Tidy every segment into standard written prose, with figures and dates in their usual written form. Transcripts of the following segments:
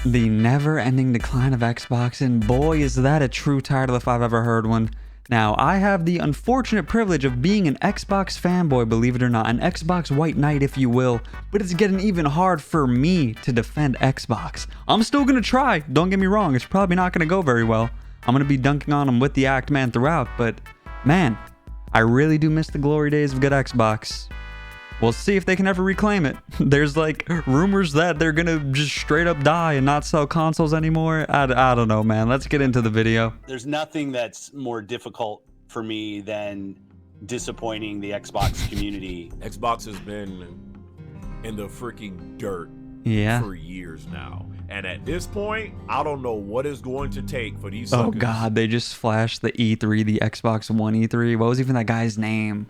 The never-ending decline of Xbox, and boy is that a true title if I've ever heard one. Now, I have the unfortunate privilege of being an Xbox fanboy, believe it or not, an Xbox white knight if you will, but it's getting even hard for me to defend Xbox. I'm still gonna try, don't get me wrong, it's probably not gonna go very well. I'm gonna be dunking on them with the Act Man throughout, but man, I really do miss the glory days of good Xbox. We'll see if they can ever reclaim it. There's like rumors that they're gonna just straight up die and not sell consoles anymore. I don't know, man. Let's get into the video. There's nothing that's more difficult for me than disappointing the Xbox community. Xbox has been in the freaking dirt for years now. And at this point, I don't know what it's going to take for these suckers. Oh God, they just flashed the E3, the Xbox One E3. What was even that guy's name?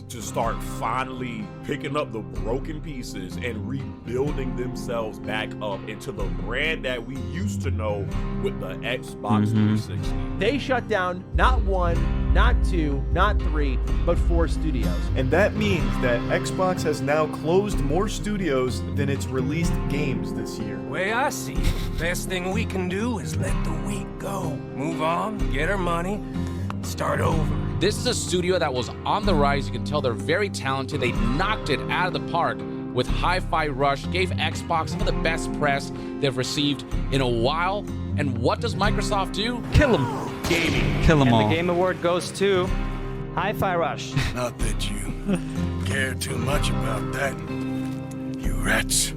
To start finally picking up the broken pieces and rebuilding themselves back up into the brand that we used to know with the Xbox 360. They shut down not 1, not 2, not 3, but 4 studios. And that means that Xbox has now closed more studios than it's released games this year. Way I see it, best thing we can do is let the week go. Move on, get our money, start over. This is a studio that was on the rise. You can tell they're very talented. They knocked it out of the park with Hi-Fi Rush, gave Xbox some of the best press they've received in a while. And what does Microsoft do? Kill them. Gaming. Kill them all. And the Game Award goes to Hi-Fi Rush. Not that you care too much about that, you rats.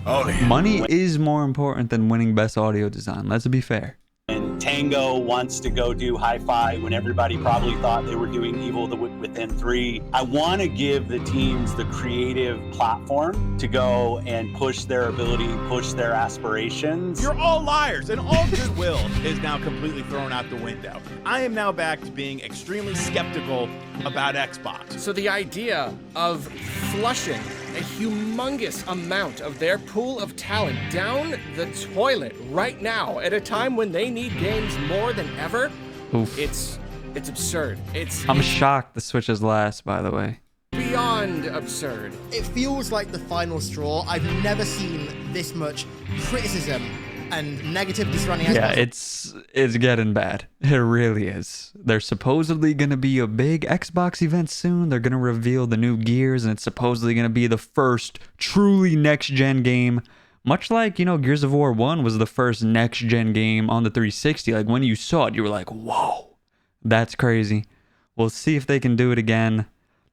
All of you. Money is more important than winning best audio design. Let's be fair. And Tango wants to go do hi-fi when everybody probably thought they were doing Evil Within 3. I want to give the teams the creative platform to go and push their ability, push their aspirations. You're all liars, and all goodwill is now completely thrown out the window. I am now back to being extremely skeptical about Xbox. So the idea of flushing a humongous amount of their pool of talent down the toilet right now at a time when they need games more than ever, Oof. it's absurd. I'm shocked the Switch is last, by the way. Beyond absurd. It feels like the final straw. I've never seen this much criticism and negativity surrounding Xbox. Yeah, it's getting bad. It really is. There's supposedly going to be a big Xbox event soon. They're going to reveal the new Gears, and it's supposedly going to be the first truly next-gen game. Much like, you know, Gears of War 1 was the first next-gen game on the 360. Like, when you saw it, you were like, whoa, that's crazy. We'll see if they can do it again.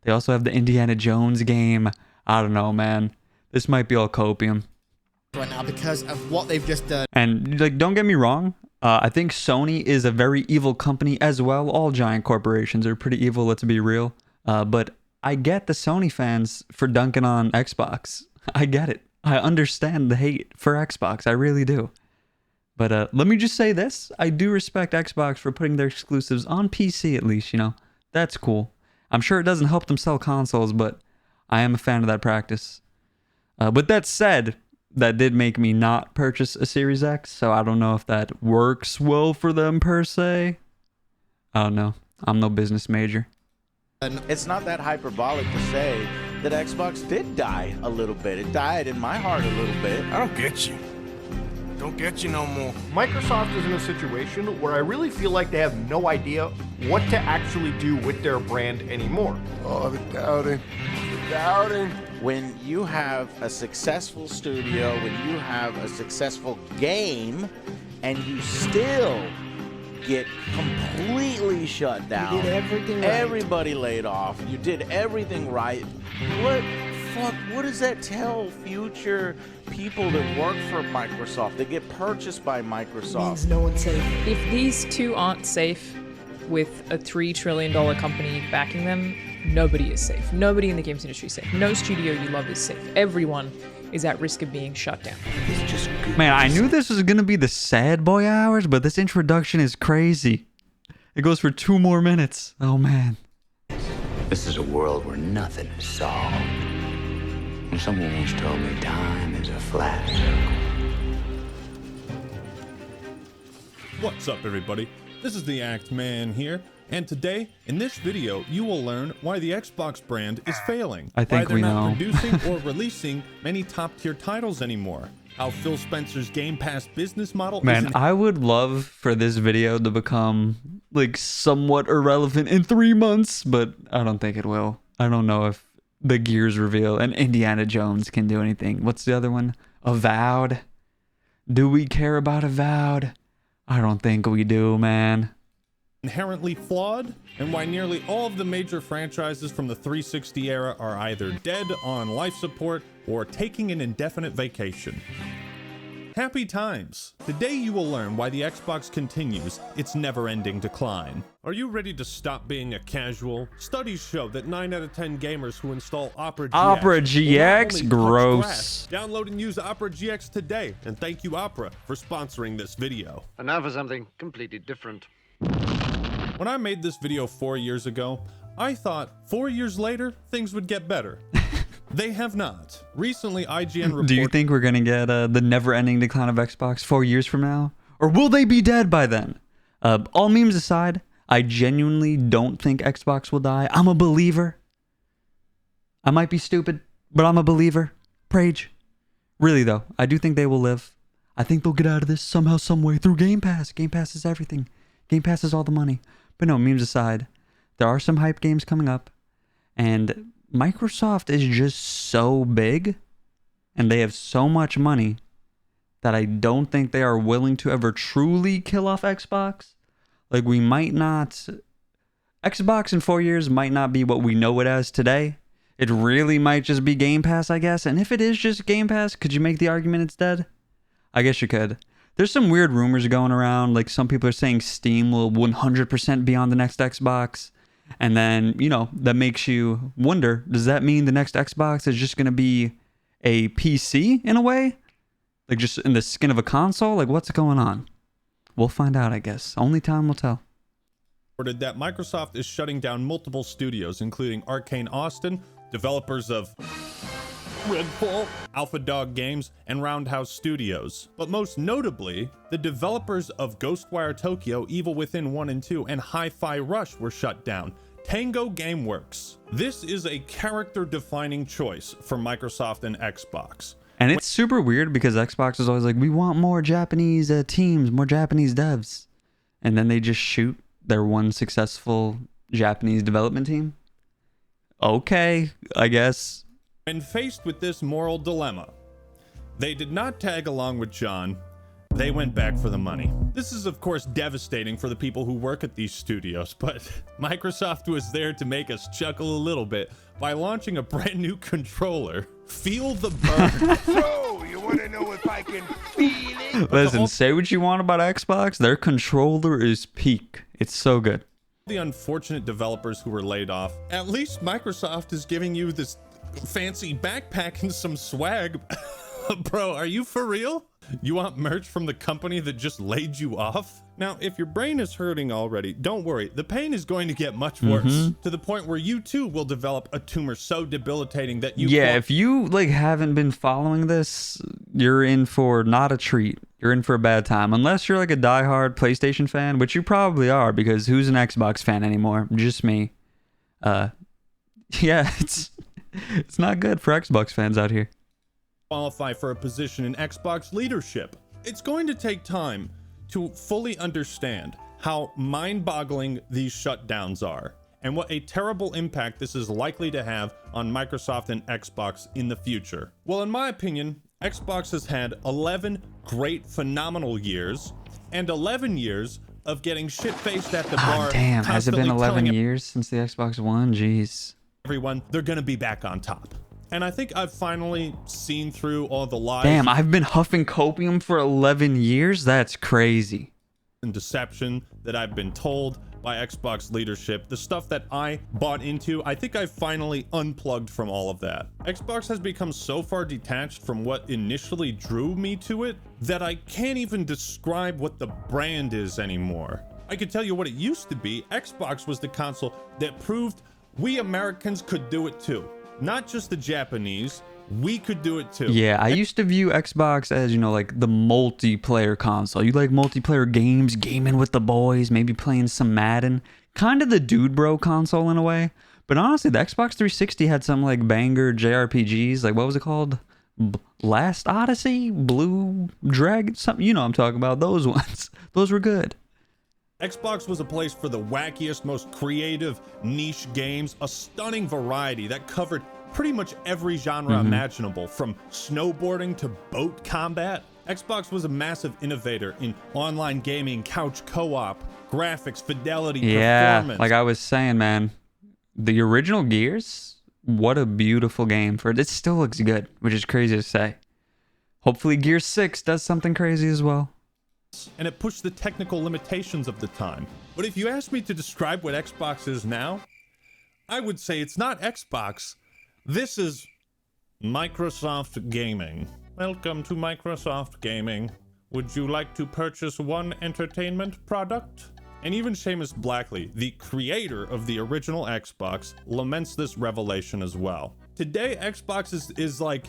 They also have the Indiana Jones game. I don't know, man. This might be all copium Right now because of what they've just done. And like, don't get me wrong, I think Sony is a very evil company as well. All giant corporations are pretty evil, let's be real. But I get the Sony fans for dunking on Xbox. I get it. I understand the hate for Xbox. I really do. But let me just say this. I do respect Xbox for putting their exclusives on PC at least, you know. That's cool. I'm sure it doesn't help them sell consoles, but I am a fan of that practice. With that said, that did make me not purchase a Series X, so I don't know if that works well for them per se. I don't know. I'm no business major. It's not that hyperbolic to say that Xbox did die a little bit. It died in my heart a little bit. I don't get you. Don't get you no more. Microsoft is in a situation where I really feel like they have no idea what to actually do with their brand anymore. Oh, the doubting. The doubting. When you have a successful studio, when you have a successful game, and you still get completely shut down. You did everything right. Everybody laid off. You did everything right. What does that tell future people that work for Microsoft, that get purchased by Microsoft? Means no one's safe. If these two aren't safe with a $3 trillion company backing them, nobody is safe. Nobody in the games industry is safe. No studio you love is safe. Everyone is at risk of being shut down. It's just good. Man, I knew this was going to be the sad boy hours, but this introduction is crazy. It goes for 2 more minutes. Oh, man. This is a world where nothing is solved. And someone once told me time is a flat circle. What's up, everybody? This is the Act Man here, and today, in this video, you will learn why the Xbox brand is failing. I think why we they're not know. producing or releasing many top-tier titles anymore. how Phil Spencer's Game Pass business model Man, I would love for this video to become like somewhat irrelevant in 3 months, but I don't think it will. I don't know if the Gears reveal and Indiana Jones can do anything. What's the other one? Avowed? Do we care about Avowed? I don't think we do, man. Inherently flawed, and why nearly all of the major franchises from the 360 era are either dead on life support or taking an indefinite vacation. Happy times. Today you will learn why the Xbox continues its never-ending decline. Are you ready to stop being a casual? Studies show that 9 out of 10 gamers who install Opera GX Opera GX? Gross. Download and use Opera GX today, and thank you Opera for sponsoring this video. And now for something completely different. When I made this video 4 years ago, I thought 4 years later, things would get better. They have not. Recently, IGN reported... Do you think we're going to get the never-ending decline of Xbox 4 years from now? Or will they be dead by then? All memes aside, I genuinely don't think Xbox will die. I'm a believer. I might be stupid, but I'm a believer. Prage. Really, though, I do think they will live. I think they'll get out of this somehow, some way through Game Pass. Game Pass is everything. Game Pass is all the money. But no, memes aside, there are some hype games coming up, and Microsoft is just so big, and they have so much money that I don't think they are willing to ever truly kill off Xbox. Like, we might not... Xbox in 4 years might not be what we know it as today. It really might just be Game Pass, I guess. And if it is just Game Pass, could you make the argument it's dead? I guess you could. There's some weird rumors going around. Like, some people are saying Steam will 100% be on the next Xbox. And then, you know, that makes you wonder, does that mean the next Xbox is just going to be a PC in a way? Like, just in the skin of a console? Like, what's going on? We'll find out, I guess. Only time will tell. That Microsoft is shutting down multiple studios, including Arcane Austin, developers of Redfall, Alpha Dog Games, and Roundhouse Studios. But most notably, the developers of Ghostwire Tokyo, Evil Within 1 and 2, and Hi-Fi Rush were shut down. Tango Gameworks. This is a character-defining choice for Microsoft and Xbox. And it's super weird because Xbox is always like, we want more Japanese teams, more Japanese devs. And then they just shoot their one successful Japanese development team. Okay, I guess. When faced with this moral dilemma, they did not tag along with John. They went back for the money. This is, of course, devastating for the people who work at these studios, but Microsoft was there to make us chuckle a little bit by launching a brand new controller. Feel the burn. So, you want to know if I can feel it? Listen, say what you want about Xbox. Their controller is peak. It's so good. The unfortunate developers who were laid off. At least Microsoft is giving you this fancy backpack and some swag. Bro, are you for real? You want merch from the company that just laid you off? Now, if your brain is hurting already, don't worry. The pain is going to get much worse, to the point where you too will develop a tumor so debilitating that you... Yeah, if you like haven't been following this, you're in for not a treat. You're in for a bad time. Unless you're like a diehard PlayStation fan, which you probably are, because who's an Xbox fan anymore? Just me. Yeah, it's not good for Xbox fans out here. Qualify for a position in Xbox leadership. It's going to take time to fully understand how mind-boggling these shutdowns are and what a terrible impact this is likely to have on Microsoft and Xbox in the future. Well, in my opinion, Xbox has had 11 great, phenomenal years and 11 years of getting shit-faced at the bar. Damn, has it been 11 years since the Xbox One? Jeez. Everyone, they're gonna be back on top. And I think I've finally seen through all the lies. Damn, I've been huffing copium for 11 years? That's crazy. And deception that I've been told by Xbox leadership, the stuff that I bought into, I think I've finally unplugged from all of that. Xbox has become so far detached from what initially drew me to it that I can't even describe what the brand is anymore. I can tell you what it used to be. Xbox was the console that proved we Americans could do it too. Not just the Japanese, we could do it too. Yeah, I used to view Xbox as, you know, like the multiplayer console. You like multiplayer games, gaming with the boys, maybe playing some Madden. Kind of the dude bro console in a way. But honestly, the Xbox 360 had some like banger JRPGs. Like, what was it called? Last Odyssey, Blue Dragon, something, you know what I'm talking about, those ones. Those were good. Xbox was a place for the wackiest, most creative, niche games, a stunning variety that covered pretty much every genre imaginable, from snowboarding to boat combat. Xbox was a massive innovator in online gaming, couch co-op, graphics, fidelity, performance. Like I was saying, man, the original Gears, what a beautiful game for it. It still looks good, which is crazy to say. Hopefully Gears 6 does something crazy as well. And it pushed the technical limitations of the time. But if you ask me to describe what Xbox is now, I would say it's not Xbox. This is Microsoft Gaming. Welcome to Microsoft Gaming. Would you like to purchase one entertainment product? And even Seamus Blackley, the creator of the original Xbox, laments this revelation as well. Today, Xbox is like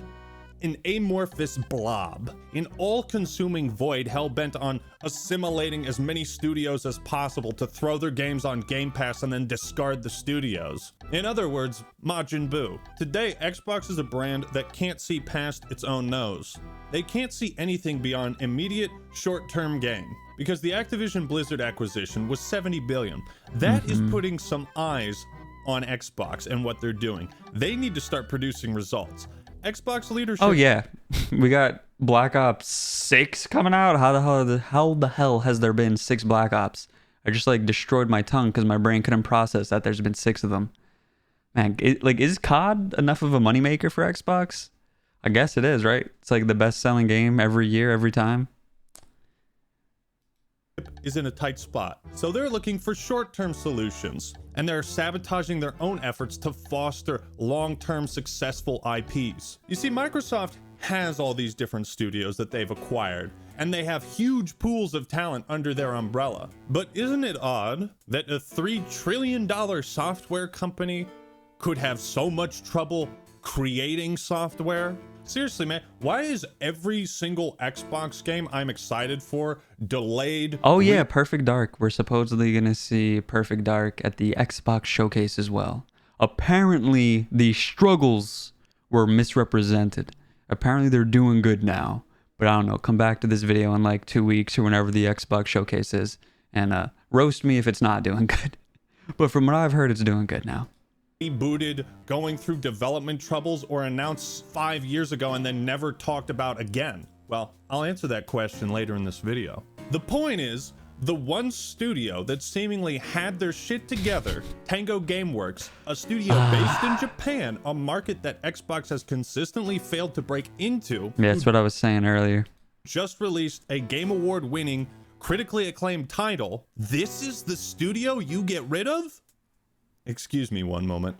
an amorphous blob, an all-consuming void hell-bent on assimilating as many studios as possible to throw their games on Game Pass and then discard the studios. In other words, Majin Buu. Today, Xbox is a brand that can't see past its own nose. They can't see anything beyond immediate, short-term gain, because the Activision Blizzard acquisition was $70 billion. That is putting some eyes on Xbox and what they're doing. They need to start producing results. Xbox leadership. Oh yeah, we got Black Ops 6 coming out. How the hell has there been 6 Black Ops? I just like destroyed my tongue because my brain couldn't process that there's been 6 of them. Man, is COD enough of a moneymaker for Xbox? I guess it is, right? It's like the best-selling game every year, every time. Is in a tight spot, so they're looking for short-term solutions, and they're sabotaging their own efforts to foster long-term successful IPs. You see, Microsoft has all these different studios that they've acquired, and they have huge pools of talent under their umbrella. But isn't it odd that a $3 trillion software company could have so much trouble creating software? Seriously, man, why is every single Xbox game I'm excited for delayed? Oh yeah, Perfect Dark. We're supposedly gonna see Perfect Dark at the Xbox showcase as well. Apparently, the struggles were misrepresented. Apparently, they're doing good now. But I don't know, come back to this video in like 2 weeks or whenever the Xbox showcase is and roast me if it's not doing good. But from what I've heard, it's doing good now. Rebooted, going through development troubles, or announced 5 years ago and then never talked about again? Well, I'll answer that question later in this video. The point is, the one studio that seemingly had their shit together, Tango Gameworks, a studio based in Japan, a market that Xbox has consistently failed to break into. Yeah, that's what I was saying earlier. Just released a Game Award winning, critically acclaimed title. This is the studio you get rid of? Excuse me one moment.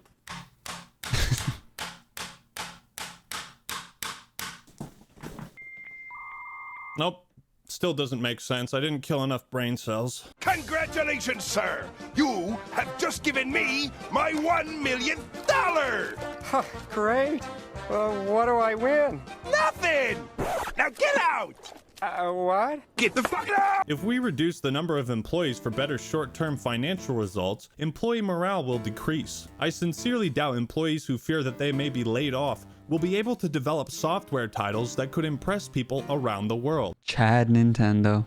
Nope. Still doesn't make sense. I didn't kill enough brain cells. Congratulations, sir! You have just given me my $1 million! Huh, great. What do I win? Nothing! Now get out! What? Get the fuck out! If we reduce the number of employees for better short-term financial results, employee morale will decrease. I sincerely doubt employees who fear that they may be laid off will be able to develop software titles that could impress people around the world. Chad Nintendo.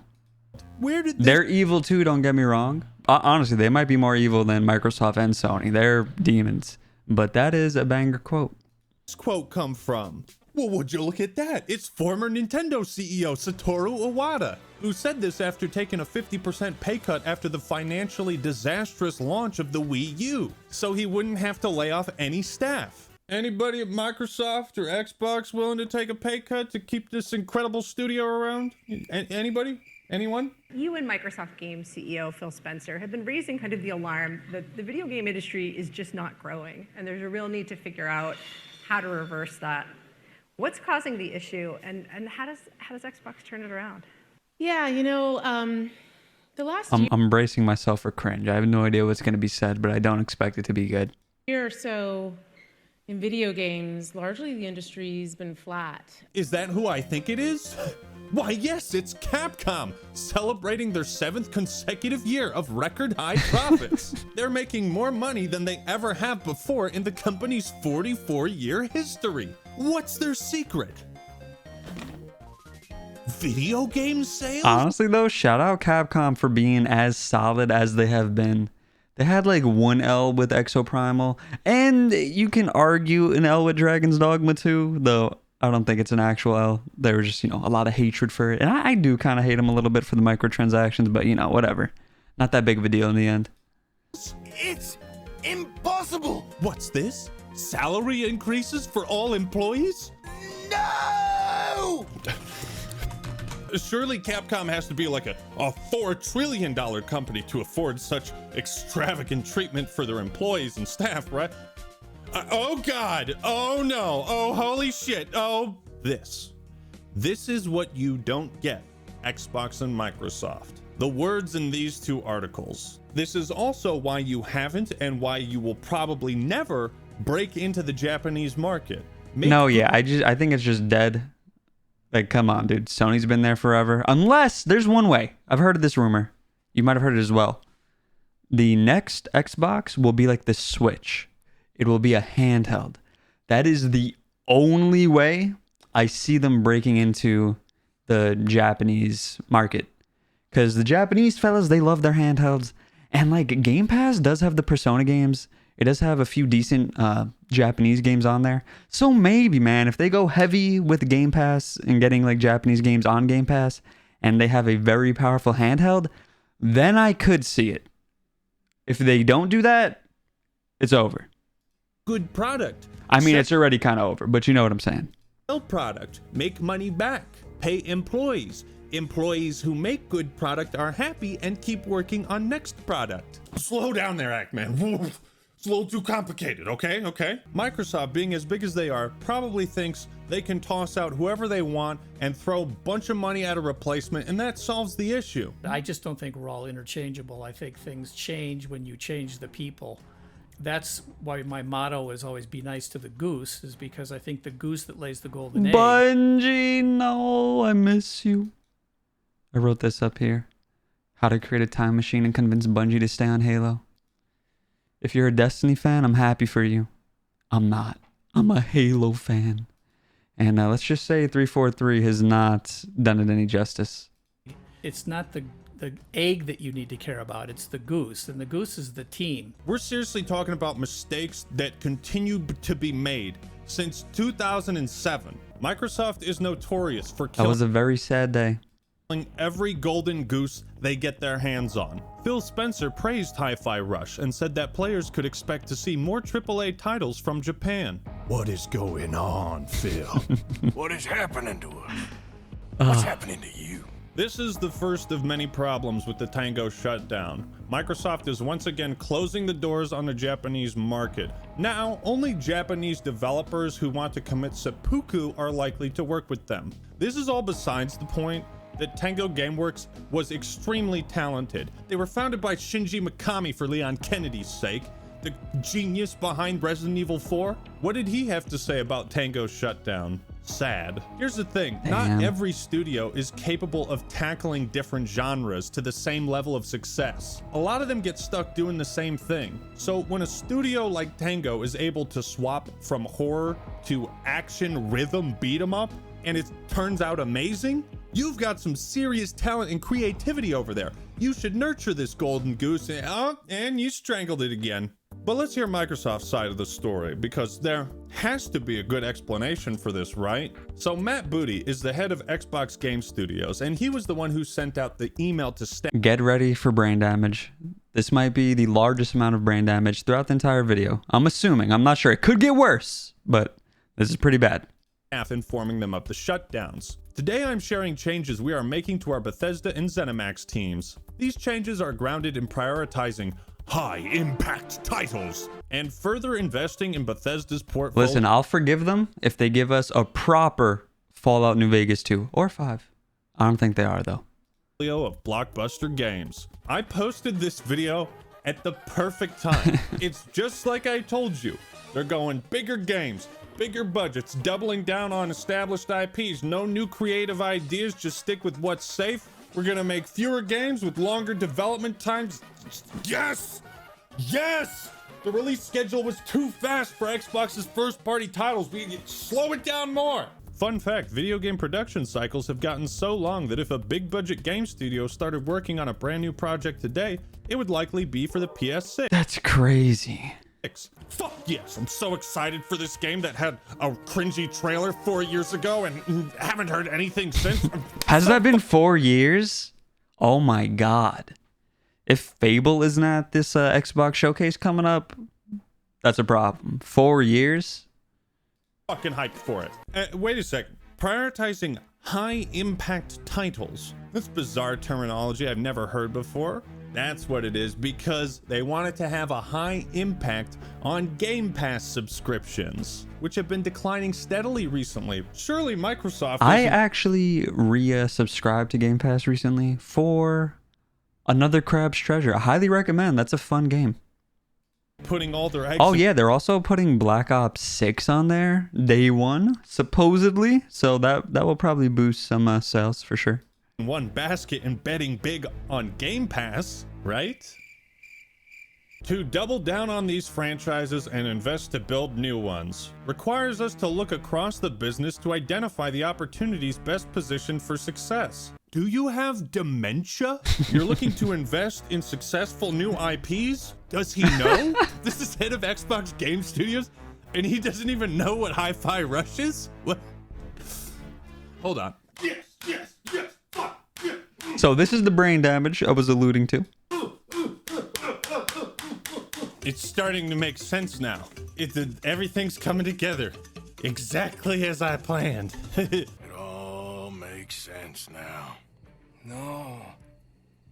Where did They're evil too, don't get me wrong. Honestly, they might be more evil than Microsoft and Sony. They're demons. But that is a banger quote. This quote come from? Well, would you look at that? It's former Nintendo CEO Satoru Iwata, who said this after taking a 50% pay cut after the financially disastrous launch of the Wii U, so he wouldn't have to lay off any staff. Anybody at Microsoft or Xbox willing to take a pay cut to keep this incredible studio around? Anybody? Anyone? You and Microsoft Games CEO Phil Spencer have been raising kind of the alarm that the video game industry is just not growing, and there's a real need to figure out how to reverse that. What's causing the issue, and how does Xbox turn it around? Yeah, you know, the last I'm bracing myself for cringe. I have no idea what's going to be said, but I don't expect it to be good. year or so in video games, largely the industry's been flat. Is that who I think it is? Why, yes, it's Capcom, celebrating their 7th consecutive year of record high profits. They're making more money than they ever have before in the company's 44-year history. What's their secret? Video game sales? Honestly though, shout out Capcom for being as solid as they have been. They had like 1 L with Exoprimal, and you can argue an L with Dragon's Dogma 2, though I don't think it's an actual L. There was just, a lot of hatred for it. And I do kind of hate them a little bit for the microtransactions, but whatever. Not that big of a deal in the end. It's impossible. What's this? Salary increases for all employees? No! Surely Capcom has to be like a $4 trillion company to afford such extravagant treatment for their employees and staff, right? Oh God, oh no, oh holy shit, oh this. This is what you don't get, Xbox and Microsoft. The words in these 2 articles. This is also why you haven't and why you will probably never break into the Japanese market. I think it's just dead. Like, come on, dude. Sony's been there forever. Unless there's one way. I've heard of this rumor. You might have heard it as well. The next Xbox will be like the Switch. It will be a handheld. That is the only way I see them breaking into the Japanese market. Because the Japanese fellas, they love their handhelds. And like Game Pass does have the Persona games. It does have a few decent Japanese games on there. So maybe, man, if they go heavy with Game Pass and getting like Japanese games on Game Pass and they have a very powerful handheld, then I could see it. If they don't do that, it's over. Good product. I mean, it's already kind of over, but you know what I'm saying. Sell product, make money back, pay employees. Employees who make good product are happy and keep working on next product. Slow down there, Ackman. It's a little too complicated, okay? Microsoft, being as big as they are, probably thinks they can toss out whoever they want and throw a bunch of money at a replacement, and that solves the issue. I just don't think we're all interchangeable. I think things change when you change the people. That's why my motto is always be nice to the goose, is because I think the goose that lays the golden egg. Bungie, no, I miss you. I wrote this up here. How to create a time machine and convince Bungie to stay on Halo. If you're a Destiny fan, I'm happy for you. I'm not. I'm a Halo fan. And let's just say 343 has not done it any justice. It's not the egg that you need to care about. It's the goose, and the goose is the team. We're seriously talking about mistakes that continue to be made since 2007. Microsoft is notorious for That was a very sad day. Every golden goose they get their hands on. Phil Spencer praised Hi-Fi Rush and said that players could expect to see more AAA titles from Japan. What is going on, Phil? What is happening to us? What's happening to you? This is the first of many problems with the Tango shutdown. Microsoft is once again closing the doors on the Japanese market. Now, only Japanese developers who want to commit seppuku are likely to work with them. This is all besides the point that Tango Gameworks was extremely talented. They were founded by Shinji Mikami for Leon Kennedy's sake, the genius behind Resident Evil 4. What did he have to say about Tango's shutdown? Sad. Here's the thing, not every studio is capable of tackling different genres to the same level of success. A lot of them get stuck doing the same thing. So when a studio like Tango is able to swap from horror to action rhythm beat 'em up, and it turns out amazing, you've got some serious talent and creativity over there. You should nurture this golden goose, and you strangled it again. But let's hear Microsoft's side of the story, because there has to be a good explanation for this, right? So Matt Booty is the head of Xbox Game Studios, and he was the one who sent out the email to staff. Get ready for brain damage. This might be the largest amount of brain damage throughout the entire video. I'm assuming. I'm not sure. It could get worse, but this is pretty bad. Informing them of the shutdowns. Today I'm sharing changes we are making to our Bethesda and ZeniMax teams. These changes are grounded in prioritizing high-impact titles and further investing in Bethesda's portfolio. Listen, I'll forgive them if they give us a proper Fallout New Vegas 2 or 5. I don't think they are, though. Of blockbuster games. I posted this video at the perfect time. It's just like I told you. They're going bigger games, bigger budgets, doubling down on established IPs, no new creative ideas, just stick with what's safe. We're gonna make fewer games with longer development times. Yes! Yes! The release schedule was too fast for Xbox's first-party titles. We need to slow it down more. Fun fact, video game production cycles have gotten so long that if a big-budget game studio started working on a brand new project today, it would likely be for the PS6. That's crazy. Fuck yes, I'm so excited for this game that had a cringy trailer 4 years ago and haven't heard anything since. Has that been 4 years? Oh my god. If Fable isn't at this Xbox showcase coming up, that's a problem. 4 years? Fucking hyped for it. Wait a sec. Prioritizing high impact titles. That's bizarre terminology I've never heard before. That's what it is, because they wanted to have a high impact on Game Pass subscriptions, which have been declining steadily recently. Surely Microsoft... I actually re-subscribed to Game Pass recently for Another Crab's Treasure. I highly recommend. That's a fun game. Putting all their eggs... Oh yeah, they're also putting Black Ops 6 on there, day one, supposedly. So that will probably boost some sales for sure. in one basket and betting big on Game Pass, right? To double down on these franchises and invest to build new ones requires us to look across the business to identify the opportunities best positioned for success. Do you have dementia? You're looking to invest in successful new IPs? Does he know? This is head of Xbox Game Studios and he doesn't even know what Hi-Fi Rush is? What? Hold on. Yes, fuck, yeah. So this is the brain damage I was alluding to. It's starting to make sense now. Everything's coming together exactly as I planned. It all makes sense now. No,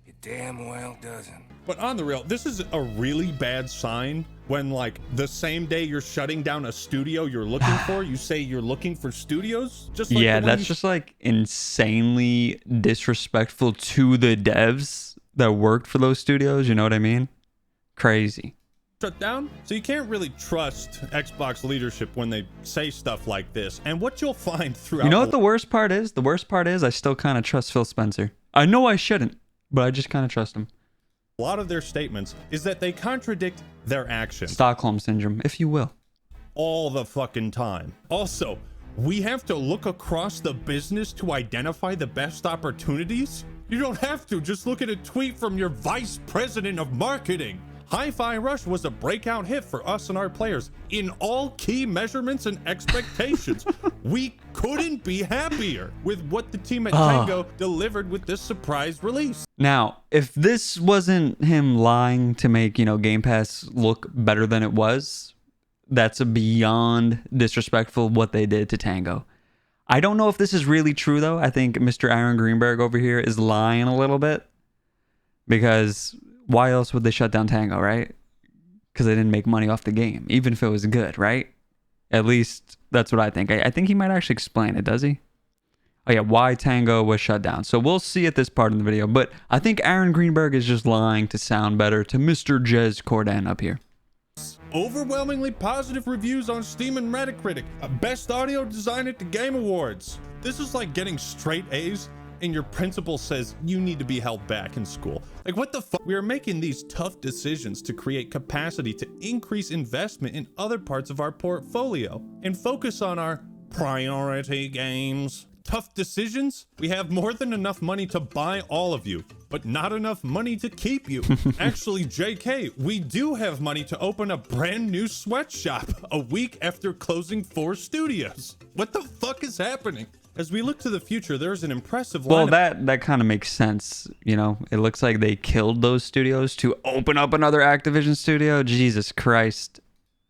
it damn well doesn't. But on the real, this is a really bad sign when, like, the same day you're shutting down a studio you're looking for, you say you're looking for studios. Just like yeah, that's just like insanely disrespectful to the devs that worked for those studios. You know what I mean? Crazy. Shut down. So you can't really trust Xbox leadership when they say stuff like this. And what you'll find throughout... You know what the worst part is? The worst part is I still kind of trust Phil Spencer. I know I shouldn't, but I just kind of trust him. A lot of their statements is that they contradict their actions. Stockholm Syndrome, if you will. All the fucking time. Also, we have to look across the business to identify the best opportunities? You don't have to. Just look at a tweet from your vice president of marketing. Hi-Fi Rush was a breakout hit for us and our players in all key measurements and expectations. We couldn't be happier with what the team at Tango delivered with this surprise release. Now, if this wasn't him lying to make, you know, Game Pass look better than it was, that's a beyond disrespectful what they did to Tango. I don't know if this is really true, though. I think Mr. Aaron Greenberg over here is lying a little bit because... why else would they shut down Tango, right? Because they didn't make money off the game, even if it was good, right? At least that's what I think. I think he might actually explain it, does he? Oh yeah, why Tango was shut down. So we'll see at this part in the video, but I think Aaron Greenberg is just lying to sound better to Mr. Jez Cordan up here. Overwhelmingly positive reviews on Steam and Metacritic. Best audio design at the Game Awards. This is like getting straight A's and your principal says you need to be held back in school. Like, what the fuck? We are making these tough decisions to create capacity to increase investment in other parts of our portfolio and focus on our priority games. Tough decisions? We have more than enough money to buy all of you, but not enough money to keep you. Actually, JK, we do have money to open a brand new sweatshop a week after closing 4 studios. What the fuck is happening? As we look to the future, there's an impressive Well, lineup. that kind of makes sense. You know, it looks like they killed those studios to open up another Activision studio. Jesus Christ.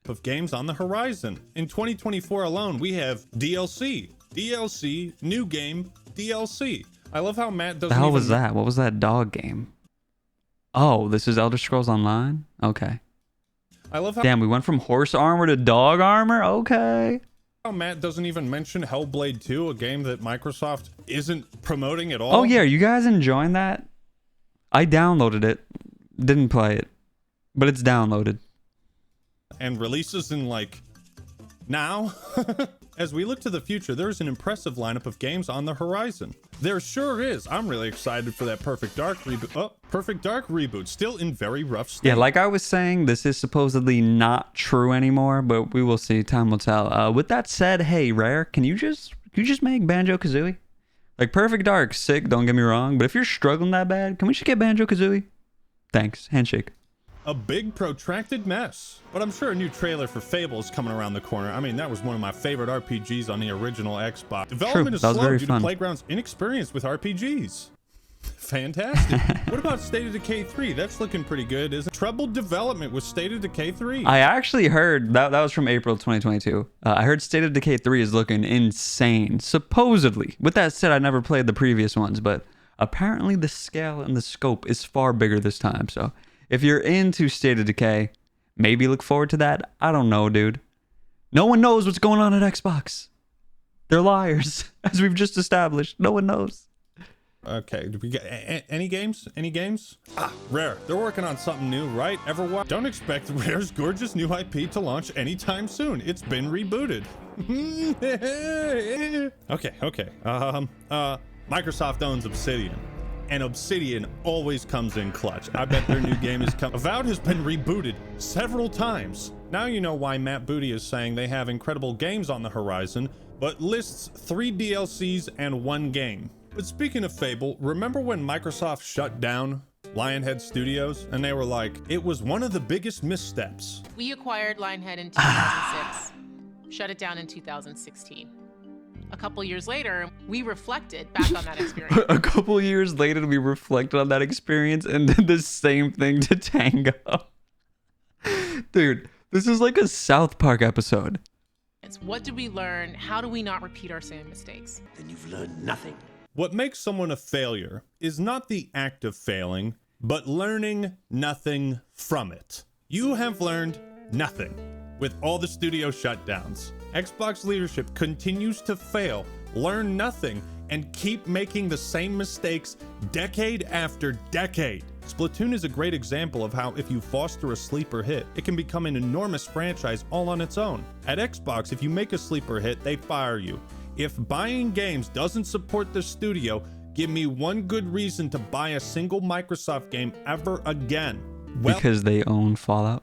Of games on the horizon. In 2024 alone, we have DLC, new game, DLC. I love how Matt doesn't The hell even... was that? What was that dog game? Oh, this is Elder Scrolls Online? Okay. I love how... Damn, we went from horse armor to dog armor? Okay. How Matt doesn't even mention Hellblade 2, a game that Microsoft isn't promoting at all. Oh yeah, are you guys enjoying that? I downloaded it. Didn't play it. But it's downloaded. And releases in, like, now? As we look to the future, there is an impressive lineup of games on the horizon. There sure is. I'm really excited for that Perfect Dark reboot. Oh, Perfect Dark reboot, still in very rough state. Yeah, like I was saying, this is supposedly not true anymore, but we will see. Time will tell. With that said, hey, Rare, can you just make Banjo-Kazooie? Like, Perfect Dark, sick, don't get me wrong, but if you're struggling that bad, can we just get Banjo-Kazooie? Thanks. Handshake. A big protracted mess. But I'm sure a new trailer for Fable is coming around the corner. I mean, that was one of my favorite RPGs on the original Xbox. Development is slow due to Playground's inexperience with RPGs. Fantastic. What about State of Decay 3? That's looking pretty good, isn't it? Troubled development with State of Decay 3. I actually heard, that was from April 2022. I heard State of Decay 3 is looking insane, supposedly. With that said, I never played the previous ones, but apparently the scale and the scope is far bigger this time, so if you're into State of Decay, maybe look forward to that. I don't know, dude. No one knows what's going on at Xbox. They're liars, as we've just established. No one knows. Okay, do we get any games? Any games? Rare. They're working on something new, right? Everyone, don't expect Rare's gorgeous new IP to launch anytime soon. It's been rebooted. Okay. Microsoft owns Obsidian. And Obsidian always comes in clutch. I bet their new game is coming. Avowed has been rebooted several times. Now you know why Matt Booty is saying they have incredible games on the horizon, but lists 3 DLCs and 1 game. But speaking of Fable, remember when Microsoft shut down Lionhead Studios? And they were like, it was one of the biggest missteps. We acquired Lionhead in 2006, shut it down in 2016. A couple years later, we reflected back on that experience. A couple years later, we reflected on that experience and did the same thing to Tango. Dude, this is like a South Park episode. It's what did we learn? How do we not repeat our same mistakes? Then you've learned nothing. What makes someone a failure is not the act of failing, but learning nothing from it. You have learned nothing with all the studio shutdowns. Xbox leadership continues to fail, learn nothing, and keep making the same mistakes decade after decade. Splatoon is a great example of how if you foster a sleeper hit, it can become an enormous franchise all on its own. At Xbox, if you make a sleeper hit, they fire you. If buying games doesn't support the studio, give me one good reason to buy a single Microsoft game ever again. Well, because they own Fallout.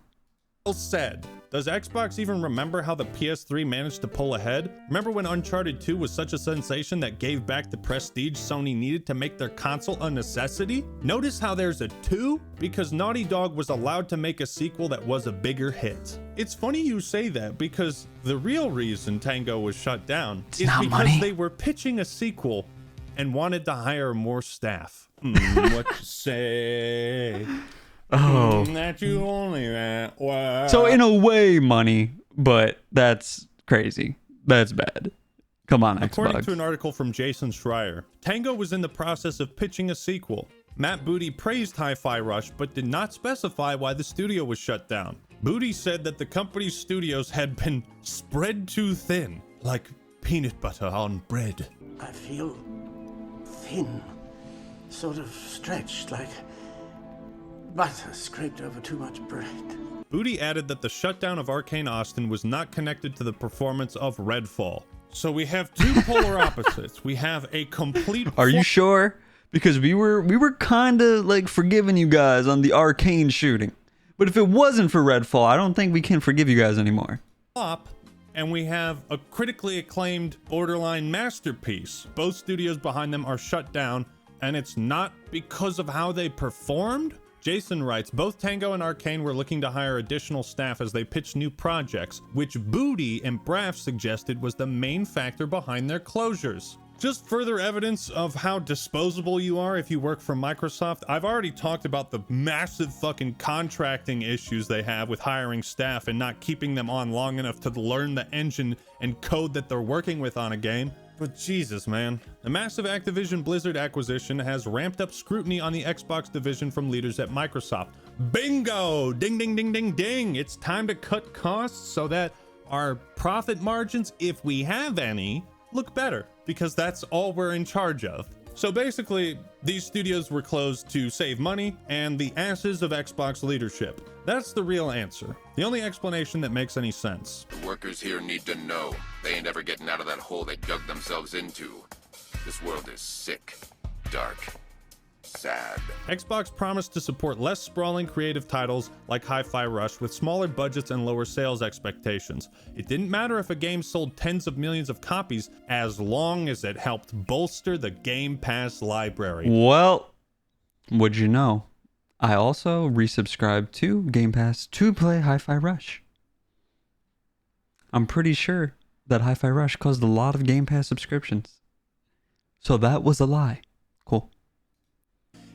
Well said. Does Xbox even remember how the PS3 managed to pull ahead? Remember when Uncharted 2 was such a sensation that gave back the prestige Sony needed to make their console a necessity? Notice how there's a 2? Because Naughty Dog was allowed to make a sequel that was a bigger hit. It's funny you say that because the real reason Tango was shut down is because money. They were pitching a sequel and wanted to hire more staff. What you say? Oh. That you only that. So in a way, money, but that's crazy. That's bad. Come on, Xbox. According to an article from Jason Schreier, Tango was in the process of pitching a sequel. Matt Booty praised Hi-Fi Rush, but did not specify why the studio was shut down. Booty said that the company's studios had been spread too thin, like peanut butter on bread. I feel thin, sort of stretched, like butter scraped over too much bread. Booty added that the shutdown of Arcane Austin was not connected to the performance of Redfall. So we have two polar opposites. We have a complete... Are you sure? Because we were kind of like forgiving you guys on the Arcane shooting. But if it wasn't for Redfall, I don't think we can forgive you guys anymore. And we have a critically acclaimed borderline masterpiece. Both studios behind them are shut down, and it's not because of how they performed. Jason writes, both Tango and Arcane were looking to hire additional staff as they pitched new projects, which Booty and Braff suggested was the main factor behind their closures. Just further evidence of how disposable you are if you work for Microsoft. I've already talked about the massive fucking contracting issues they have with hiring staff and not keeping them on long enough to learn the engine and code that they're working with on a game. But Jesus, man. The massive Activision Blizzard acquisition has ramped up scrutiny on the Xbox division from leaders at Microsoft. Bingo! Ding, ding, ding, ding, ding! It's time to cut costs so that our profit margins, if we have any, look better, because that's all we're in charge of. So basically, these studios were closed to save money and the asses of Xbox leadership. That's the real answer. The only explanation that makes any sense. The workers here need to know they ain't ever getting out of that hole they dug themselves into. This world is sick, dark, sad. Xbox promised to support less sprawling creative titles like Hi-Fi Rush with smaller budgets and lower sales expectations. It didn't matter if a game sold tens of millions of copies as long as it helped bolster the Game Pass library. Well, would you know? I also resubscribed to Game Pass to play Hi-Fi Rush. I'm pretty sure that Hi-Fi Rush caused a lot of Game Pass subscriptions. So that was a lie. Cool.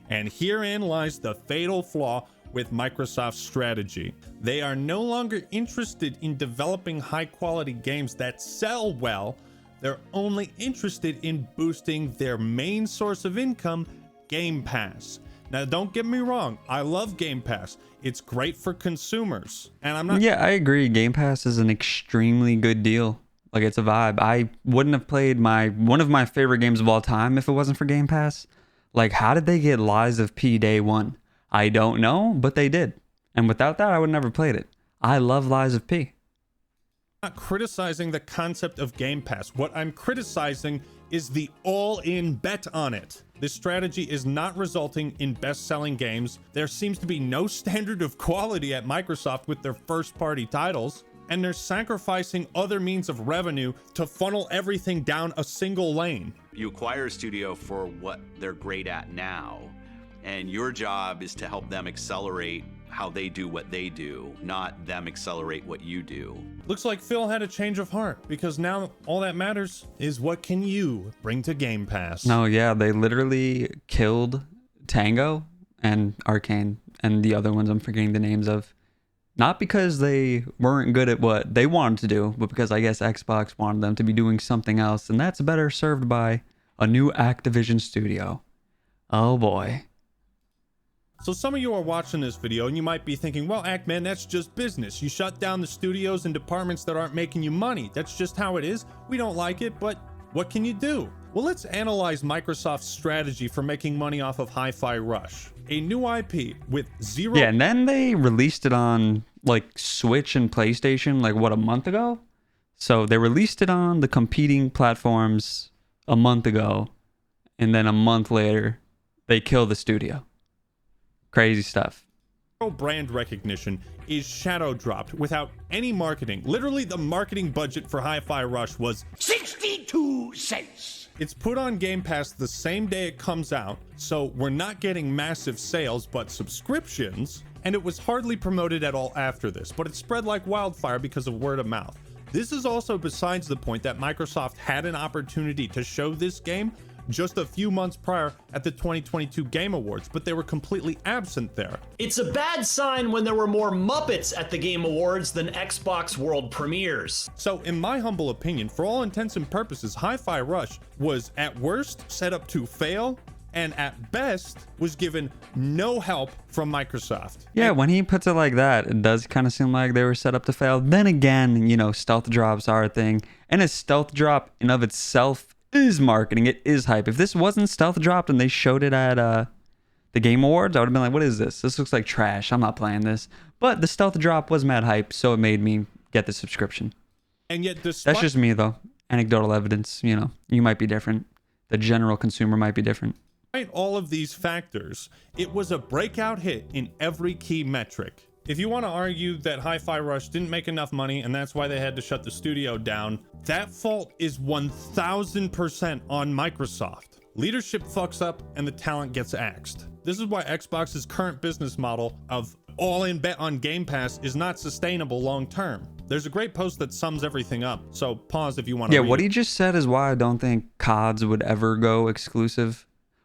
And herein lies the fatal flaw with Microsoft's strategy. They are no longer interested in developing high-quality games that sell well. They're only interested in boosting their main source of income, Game Pass. Now, don't get me wrong. I love Game Pass. It's great for consumers. And I'm not... Yeah, I agree. Game Pass is an extremely good deal. Like, it's a vibe. I wouldn't have played one of my favorite games of all time if it wasn't for Game Pass. Like, how did they get Lies of P day one? I don't know, but they did. And without that, I would never played it. I love Lies of P. I'm not criticizing the concept of Game Pass. What I'm criticizing is the all-in bet on it. This strategy is not resulting in best-selling games. There seems to be no standard of quality at Microsoft with their first-party titles, and they're sacrificing other means of revenue to funnel everything down a single lane. You acquire a studio for what they're great at now, and your job is to help them accelerate how they do what they do, not them accelerate what you do. Looks like Phil had a change of heart, because now all that matters is what can you bring to Game Pass. No, yeah, they literally killed Tango and Arcane and the other ones I'm forgetting the names of. Not because they weren't good at what they wanted to do, but because I guess Xbox wanted them to be doing something else, and that's better served by a new Activision studio. Oh boy. So some of you are watching this video and you might be thinking, well, Ackman, that's just business. You shut down the studios and departments that aren't making you money. That's just how it is. We don't like it, but what can you do? Well, let's analyze Microsoft's strategy for making money off of Hi-Fi Rush. A new IP with zero... Yeah, and then they released it on like Switch and PlayStation like what, a month ago? So they released it on the competing platforms a month ago, and then a month later they kill the studio. Crazy stuff. Brand recognition is shadow dropped without any marketing. Literally, the marketing budget for Hi-Fi Rush was 62 cents. It's put on Game Pass the same day it comes out, so we're not getting massive sales, but subscriptions, and it was hardly promoted at all after this, but it spread like wildfire because of word of mouth. This is also besides the point that Microsoft had an opportunity to show this game just a few months prior at the 2022 Game Awards, but they were completely absent there. It's a bad sign when there were more Muppets at the Game Awards than Xbox World Premieres. So in my humble opinion, for all intents and purposes, Hi-Fi Rush was at worst set up to fail, and at best was given no help from Microsoft. Yeah, when he puts it like that, it does kind of seem like they were set up to fail. Then again, you know, stealth drops are a thing, and a stealth drop in of itself is marketing. It is hype. If this wasn't stealth dropped and they showed it at the Game Awards, I would have been like, what is this? This looks like trash. I'm not playing this. But the stealth drop was mad hype, so it made me get the subscription. And yet That's just me, though. Anecdotal evidence, you know, you might be different. The general consumer might be different. Despite all of these factors, it was a breakout hit in every key metric. If you want to argue that Hi-Fi Rush didn't make enough money and that's why they had to shut the studio down, that fault is 1000% on Microsoft. Leadership fucks up and the talent gets axed. This is why Xbox's current business model of all-in bet on Game Pass is not sustainable long term. There's a great post that sums everything up, so pause if you want to read what it. he just said is why I don't think CODs would ever go exclusive.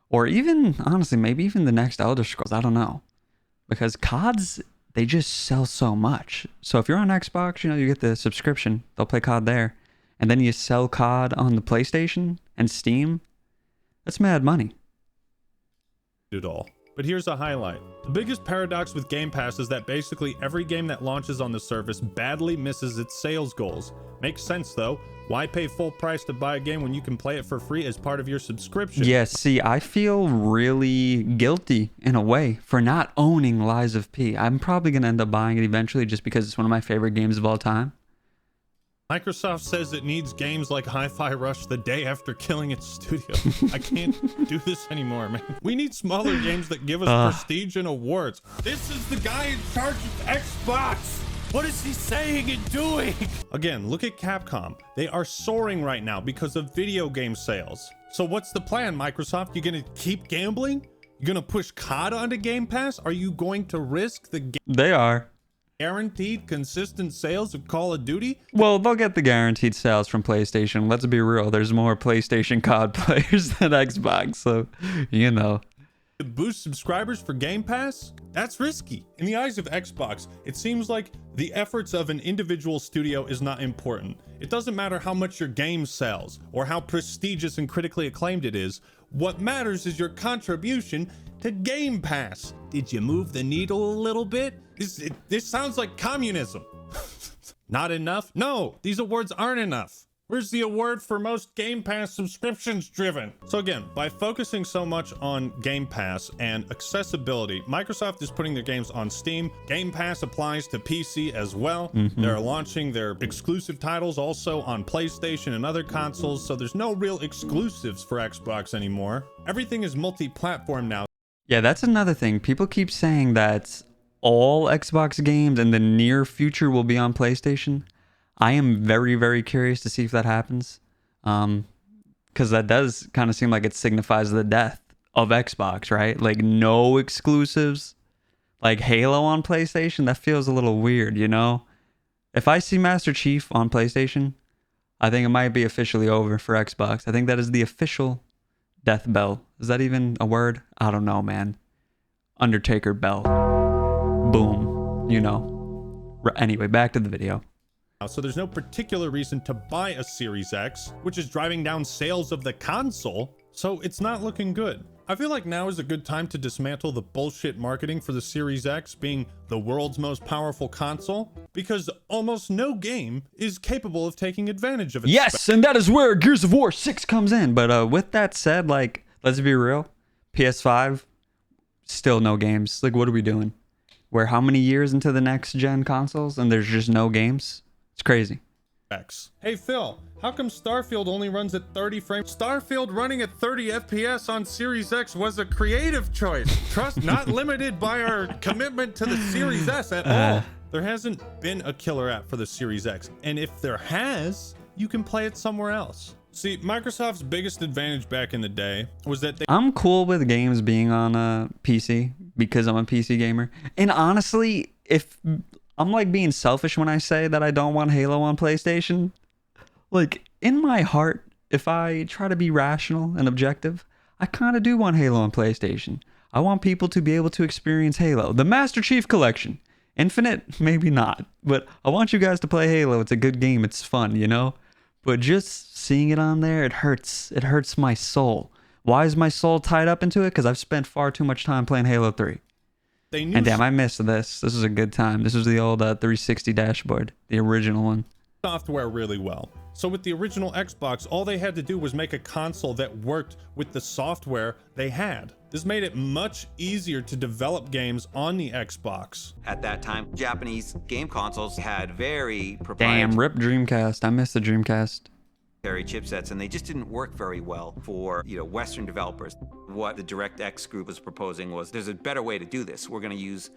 Or even, honestly, maybe even the next Elder Scrolls. I don't know. Because CODs, they just sell so much. So if you're on Xbox, you know, you get the subscription. They'll play COD there. And then you sell COD on the PlayStation and Steam. That's mad money. It all. But here's a highlight. The biggest paradox with Game Pass is that basically every game that launches on the service badly misses its sales goals. Makes sense though. Why pay full price to buy a game when you can play it for free as part of your subscription? Yeah, see, I feel really guilty in a way for not owning Lies of P. I'm probably going to end up buying it eventually just because it's one of my favorite games of all time. Microsoft says it needs games like Hi-Fi Rush the day after killing its studio. I can't do this anymore, man. We need smaller games that give us prestige and awards. This is the guy in charge of Xbox. What is he saying and doing? Again, look at Capcom. They are soaring right now because of video game sales. So what's the plan, Microsoft? You gonna keep gambling? You gonna push COD onto Game Pass? Are you going to risk the They are. guaranteed consistent sales of Call of Duty? Well, they'll get the guaranteed sales from PlayStation. Let's be real. There's more PlayStation COD players than Xbox, so, you know. To boost subscribers for Game Pass? That's risky. In the eyes of Xbox, it seems like the efforts of an individual studio is not important. It doesn't matter how much your game sells or how prestigious and critically acclaimed it is. What matters is your contribution to Game Pass. Did you move the needle a little bit? This sounds like communism. Not enough? No, these awards aren't enough. Where's the award for most Game Pass subscriptions driven? So again, by focusing so much on Game Pass and accessibility, Microsoft is putting their games on Steam. Game Pass applies to PC as well. They're launching their exclusive titles also on PlayStation and other consoles, so there's no real exclusives for Xbox anymore. Everything is multi-platform now. Yeah, that's another thing. People keep saying that all Xbox games in the near future will be on PlayStation. I am very, very curious to see if that happens. Because that does kind of seem like it signifies the death of Xbox, right? Like no exclusives. Like Halo on PlayStation, that feels a little weird, you know? If I see Master Chief on PlayStation, I think it might be officially over for Xbox. I think that is the official death bell. Is that even a word? I don't know, man. Undertaker bell. Boom. You know. Anyway, back to the video. So there's no particular reason to buy a Series X, which is driving down sales of the console, so it's not looking good. I feel like now is a good time to dismantle the bullshit marketing for the Series X being the world's most powerful console, because almost no game is capable of taking advantage of it. Yes, and that is where Gears of War 6 comes in. But with that said, like, let's be real, PS5, still no games. Like, what are we doing? We're how many years into the next gen consoles and there's just no games? It's crazy. Hey Phil, how come Starfield only runs at 30 frames? Starfield running at 30 FPS on Series X was a creative choice. Trust not limited by our commitment to the Series S at all. There hasn't been a killer app for the Series X, and if there has, you can play it somewhere else. See, Microsoft's biggest advantage back in the day was that I'm cool with games being on a PC because I'm a PC gamer. And honestly, if I'm like being selfish when I say that I don't want Halo on PlayStation, like in my heart, if I try to be rational and objective, I kind of do want Halo on PlayStation. I want people to be able to experience Halo. The Master Chief Collection. Infinite, maybe not. But I want you guys to play Halo. It's a good game. It's fun, you know? But just seeing it on there, it hurts. It hurts my soul. Why is my soul tied up into it? Because I've spent far too much time playing Halo 3. And damn, I missed this. This was a good time. This was the old 360 dashboard, the original one. Software really well. So with the original Xbox, all they had to do was make a console that worked with the software they had. This made it much easier to develop games on the Xbox. At that time, Japanese game consoles had very proprietary Damn, rip Dreamcast. I missed the Dreamcast. chipsets, and they just didn't work very well for, Western developers. What the DirectX group was proposing was, there's a better way to do this. We're going to use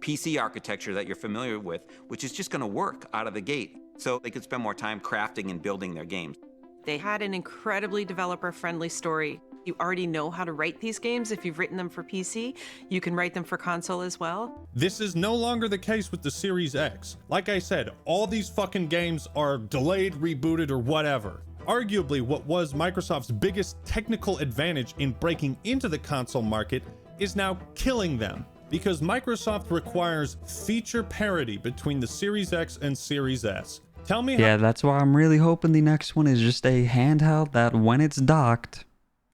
PC architecture that you're familiar with, which is just going to work out of the gate, so they could spend more time crafting and building their games. They had an incredibly developer-friendly story. You already know how to write these games. If you've written them for PC, you can write them for console as well. This is no longer the case with the Series X. Like I said, all these fucking games are delayed, rebooted, or whatever. Arguably, what was Microsoft's biggest technical advantage in breaking into the console market is now killing them, because Microsoft requires feature parity between the Series X and Series S. Tell me Yeah, that's why I'm really hoping the next one is just a handheld that when it's docked,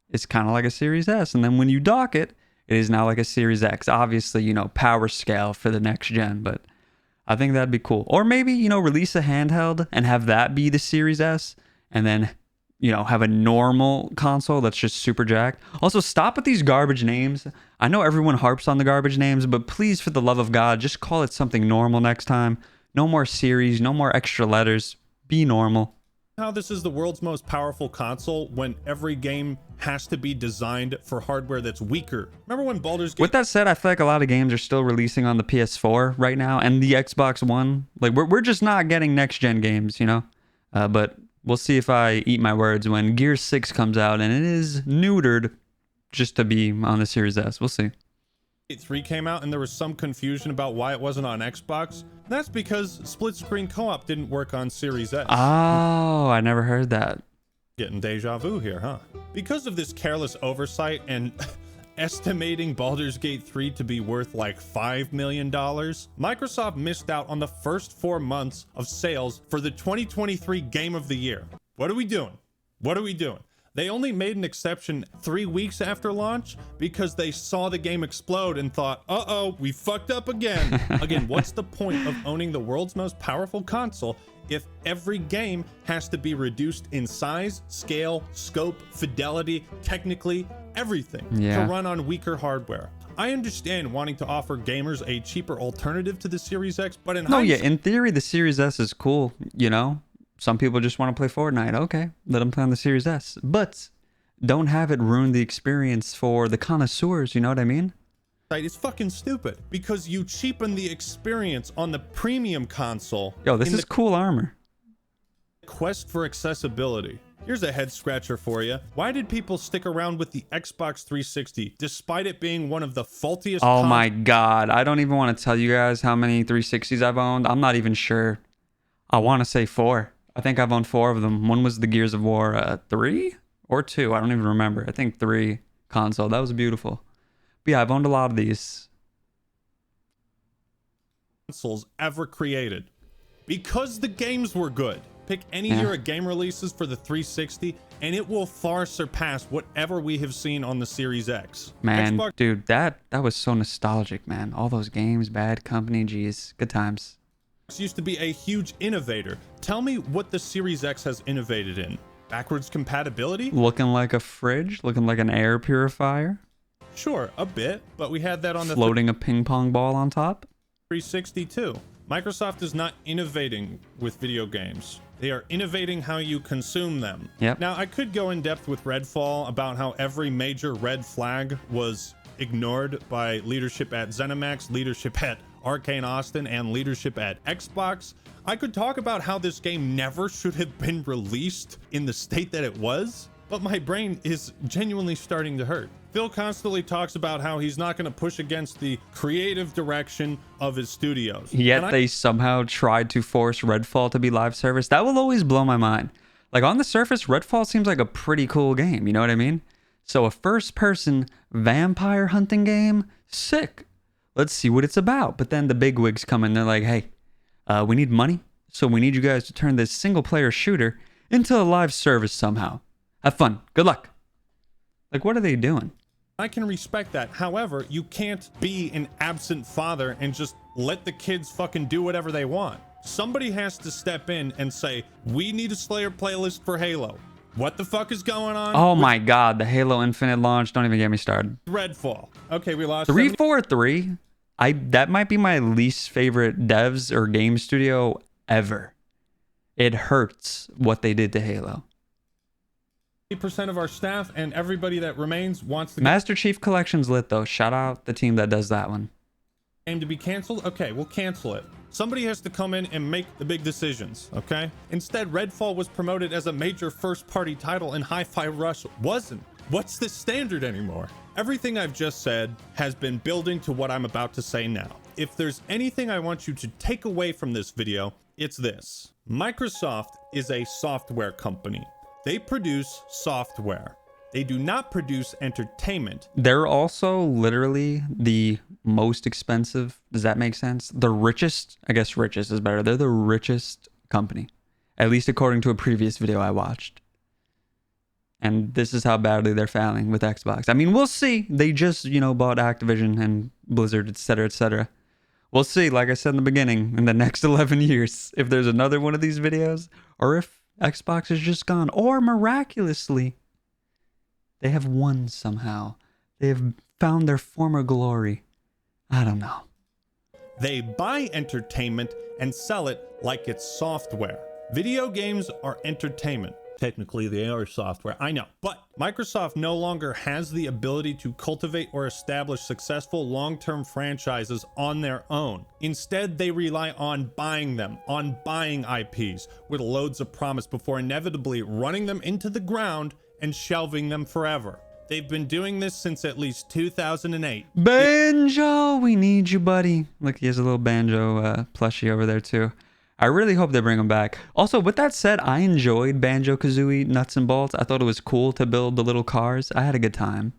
it's kind of like a Series S. And then when you dock it, it is now like a Series X. Obviously, you know, power scale for the next gen, but I think that'd be cool. Or maybe, you know, release a handheld and have that be the Series S, and then, you know, have a normal console that's just super jacked. Also, stop with these garbage names. I know everyone harps on the garbage names, but please, for the love of God, just call it something normal next time. No more series, no more extra letters. Be normal. How this is the world's most powerful console when every game has to be designed for hardware that's weaker. Remember when Baldur's Gate... With that said, I feel like a lot of games are still releasing on the PS4 right now and the Xbox One. Like, we're just not getting next-gen games, you know? But we'll see if I eat my words when Gear 6 comes out and it is neutered just to be on the Series S. We'll see. 3 came out and there was some confusion about why it wasn't on Xbox. That's because split screen co-op didn't work on Series S. Oh, I never heard that. Getting deja vu here, huh? Because of this careless oversight and estimating Baldur's Gate 3 to be worth like $5 million, Microsoft missed out on the first 4 months of sales for the 2023 Game of the Year. What are we doing? What are we doing? They only made an exception 3 weeks after launch because they saw the game explode and thought, uh-oh, we fucked up again. Again, what's the point of owning the world's most powerful console if every game has to be reduced in size, scale, scope, fidelity, technically, everything to run on weaker hardware? I understand wanting to offer gamers a cheaper alternative to the Series X, but in hindsight... in theory, the Series S is cool, you know? Some people just want to play Fortnite. Okay, let them play on the Series S. But don't have it ruin the experience for the connoisseurs, you know what I mean? It's fucking stupid because you cheapen the experience on the premium console. Yo, this is cool armor. Quest for accessibility. Here's a head scratcher for you. Why did people stick around with the Xbox 360 despite it being one of the faultiest... Oh my God. I don't even want to tell you guys how many 360s I've owned. I'm not even sure. I want to say 4. I think I've owned 4 of them. One was the Gears of War 3 or 2. I don't even remember. I think 3 console. That was beautiful. But yeah, I've owned a lot of these. Consoles ever created. Because the games were good. Pick any year of game releases for the 360 and it will far surpass whatever we have seen on the Series X. Man, dude, that was so nostalgic, man. All those games, Bad Company, geez, good times. Used to be a huge innovator. Tell me what the Series X has innovated in. Backwards compatibility? Looking like a fridge, looking like an air purifier. Sure, a bit, but we had that on the floating a ping pong ball on top. 360 too. Microsoft is not innovating with video games. They are innovating how you consume them. Yep. Now, I could go in depth with Redfall about how every major red flag was ignored by leadership at ZeniMax, leadership at Arcane Austin, and leadership at Xbox. I could talk about how this game never should have been released in the state that it was, but my brain is genuinely starting to hurt. Phil constantly talks about how he's not going to push against the creative direction of his studios. Yet they somehow tried to force Redfall to be live service. That will always blow my mind. Like, on the surface, Redfall seems like a pretty cool game, you know what I mean? So a first-person vampire hunting game? Sick. Let's see what it's about. But then the bigwigs come in. They're like, hey, we need money. So we need you guys to turn this single-player shooter into a live service somehow. Have fun. Good luck. Like, what are they doing? I can respect that. However, you can't be an absent father and just let the kids fucking do whatever they want. Somebody has to step in and say, we need a Slayer playlist for Halo. What the fuck is going on? Oh my God, the Halo Infinite launch. Don't even get me started. Redfall. Okay, we lost 343. That might be my least favorite devs or game studio ever. It hurts what they did to Halo. 80% of our staff and everybody that remains wants the Master Chief Collection's lit though. Shout out the team that does that one. Game to be canceled? Okay, we'll cancel it. Somebody has to come in and make the big decisions, okay? Instead, Redfall was promoted as a major first-party title and Hi-Fi Rush wasn't. What's the standard anymore? Everything I've just said has been building to what I'm about to say now. If there's anything I want you to take away from this video, it's this. Microsoft is a software company. They produce software. They do not produce entertainment. They're also literally the most expensive. Does that make sense? The richest, I guess richest is better. They're the richest company, at least according to a previous video I watched. And this is how badly they're failing with Xbox. I mean, we'll see. They just, bought Activision and Blizzard, etc., etc. We'll see, like I said in the beginning, in the next 11 years, if there's another one of these videos, or if Xbox is just gone, or miraculously, they have won somehow. They have found their former glory. I don't know. They buy entertainment and sell it like it's software. Video games are entertainment. Technically, they are software, I know. But Microsoft no longer has the ability to cultivate or establish successful long-term franchises on their own. Instead, they rely on buying them, on buying IPs with loads of promise before inevitably running them into the ground and shelving them forever. They've been doing this since at least 2008. Banjo, we need you, buddy. Look, he has a little Banjo plushie over there, too. I really hope they bring him back. Also, with that said, I enjoyed Banjo-Kazooie Nuts and Bolts. I thought it was cool to build the little cars. I had a good time.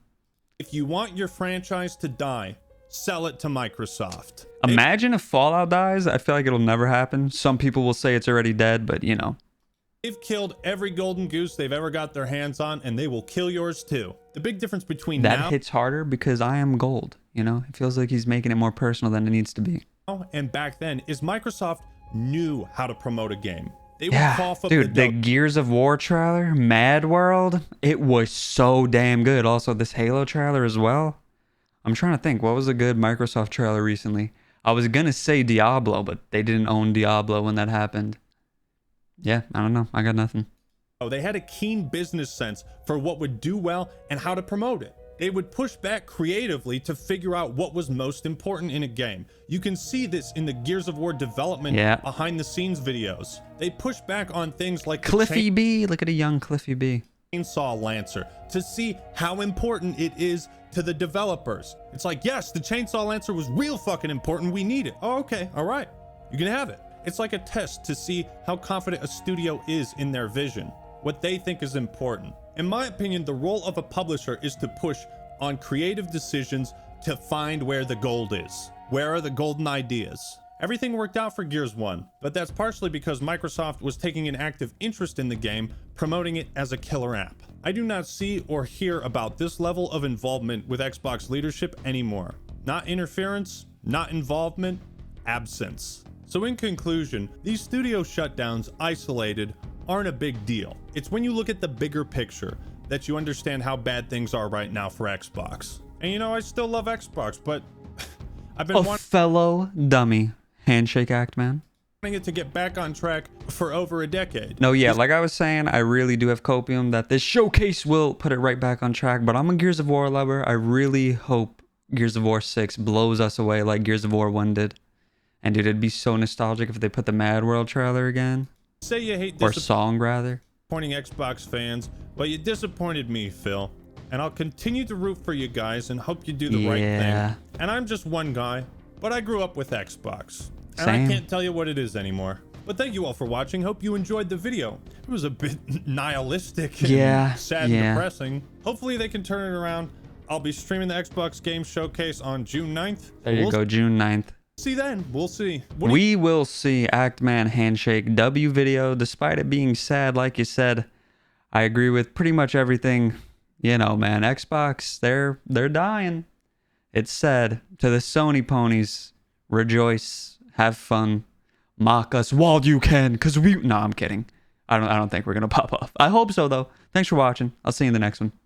If you want your franchise to die, sell it to Microsoft. Imagine if Fallout dies. I feel like it'll never happen. Some people will say it's already dead, but They've killed every golden goose they've ever got their hands on, and they will kill yours too. The big difference between that now hits harder because I am gold. It feels like he's making it more personal than it needs to be. and back then is Microsoft knew how to promote a game. They would Yeah, cough up dude, the the Gears of War trailer, Mad World, it was so damn good. Also, this Halo trailer as well. I'm trying to think, what was a good Microsoft trailer recently? I was going to say Diablo, but they didn't own Diablo when that happened. Yeah, I don't know. I got nothing. They had a keen business sense for what would do well and how to promote it. They would push back creatively to figure out what was most important in a game. You can see this in the Gears of War development behind the scenes videos. They push back on things like Cliffy B. Look at a young Cliffy B. Chainsaw Lancer to see how important it is to the developers. It's like, yes, the Chainsaw Lancer was real fucking important. We need it. Oh, okay. All right. You can have it. It's like a test to see how confident a studio is in their vision, what they think is important. In my opinion, the role of a publisher is to push on creative decisions to find where the gold is. Where are the golden ideas? Everything worked out for Gears 1, but that's partially because Microsoft was taking an active interest in the game, promoting it as a killer app. I do not see or hear about this level of involvement with Xbox leadership anymore. Not interference, not involvement, absence. So in conclusion, these studio shutdowns isolated aren't a big deal. It's when you look at the bigger picture that you understand how bad things are right now for Xbox. And I still love Xbox, but I've been wanting fellow dummy. Handshake act, man. it to get back on track for over a decade. No, yeah, like I was saying, I really do have copium that this showcase will put it right back on track, but I'm a Gears of War lover. I really hope Gears of War 6 blows us away like Gears of War 1 did. And dude, it'd be so nostalgic if they put the Mad World trailer again. Say you hate or song rather. Disappointing Xbox fans, but you disappointed me, Phil. And I'll continue to root for you guys and hope you do the right thing. And I'm just one guy, but I grew up with Xbox. And Same. I can't tell you what it is anymore. But thank you all for watching. Hope you enjoyed the video. It was a bit nihilistic and sad and depressing. Hopefully they can turn it around. I'll be streaming the Xbox Game Showcase on June 9th. There you go, June 9th. See then. We'll see. We will see Actman Handshake W video. Despite it being sad, like you said, I agree with pretty much everything. Man, Xbox, they're dying. It's sad. To the Sony ponies, rejoice, have fun, mock us while you can, cause we. No, I'm kidding. I don't think we're gonna pop off. I hope so though. Thanks for watching. I'll see you in the next one.